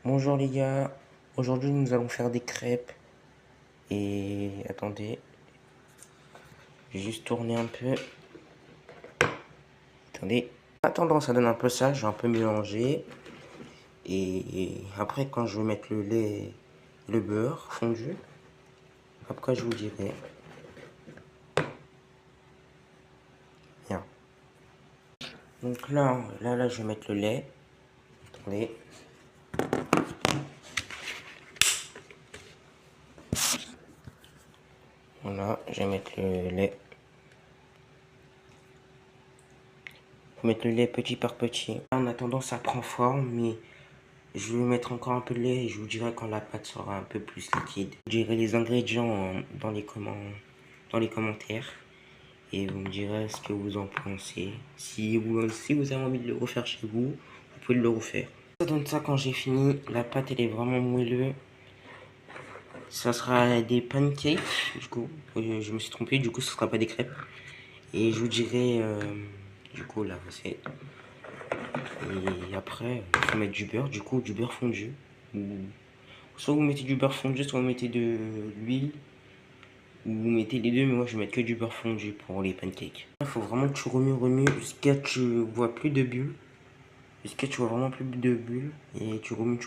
Bonjour les gars, aujourd'hui nous allons faire des crêpes et attendez, je vais juste tourner un peu, attendez, attendant ça donne un peu ça, je vais un peu mélanger et après quand je vais mettre le lait, le beurre fondu, après je vous dirai. Bien. Donc là je vais mettre le lait, attendez. Voilà, je vais mettre le lait. Faut mettre le lait petit par petit. En attendant, ça prend forme, mais je vais mettre encore un peu de lait et je vous dirai quand la pâte sera un peu plus liquide. Je dirai les ingrédients dans les commentaires et vous me direz ce que vous en pensez. Si vous avez envie de le refaire chez vous, vous pouvez le refaire. Ça donne ça quand j'ai fini. La pâte elle est vraiment moelleuse. Ça sera des pancakes. Du coup, je me suis trompé. Du coup, ce sera pas des crêpes. Et je vous dirai du coup la recette. Et après, il faut mettre du beurre, du coup du beurre fondu. Soit vous mettez du beurre fondu, soit vous mettez de l'huile. Ou vous mettez les deux, mais moi je vais mettre que du beurre fondu pour les pancakes. Il faut vraiment que tu remues jusqu'à ce que tu vois plus de bulles. Jusqu'à ce que tu vois vraiment plus de bulles. Et tu remues.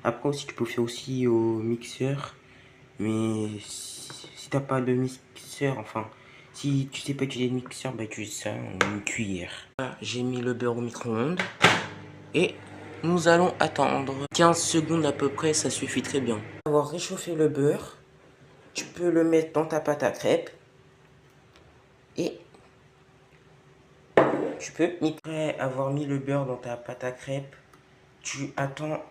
Après aussi, tu peux faire aussi au mixeur. Mais si t'as pas de mixeur, enfin, si tu sais pas utiliser le mixeur, bah tu utilises ça en une cuillère. J'ai mis le beurre au micro-ondes. Et nous allons attendre 15 secondes à peu près, ça suffit très bien. Avoir réchauffé le beurre, tu peux le mettre dans ta pâte à crêpes. Et tu peux, après avoir mis le beurre dans ta pâte à crêpes, tu attends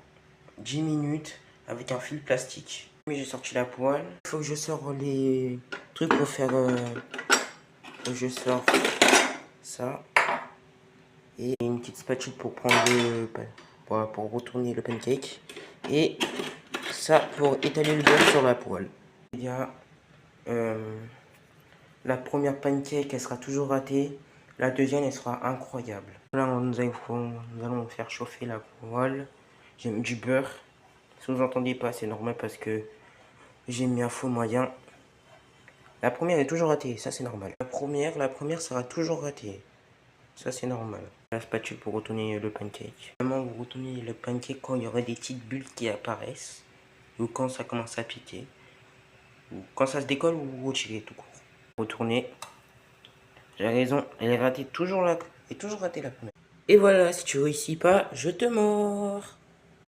10 minutes avec un fil plastique. Mais j'ai sorti la poêle. Il faut que je sors les trucs pour faire... je sors ça. Et une petite spatule pour prendre pour retourner le pancake. Et ça pour étaler le beurre sur la poêle. Il y a la première pancake, elle sera toujours ratée. La deuxième, elle sera incroyable. Là, nous allons faire chauffer la poêle. J'ai mis du beurre. Si vous entendez pas, c'est normal parce que j'ai mis un faux moyen. La première est toujours ratée, ça c'est normal. La première sera toujours ratée. Ça c'est normal. La spatule pour retourner le pancake. Vraiment, vous retournez le pancake quand il y aura des petites bulles qui apparaissent. Ou quand ça commence à piquer. Ou quand ça se décolle, vous retirez tout court. Retournez. J'ai raison, elle est ratée toujours là. Elle est toujours ratée la première. Et voilà, si tu réussis pas, je te mords.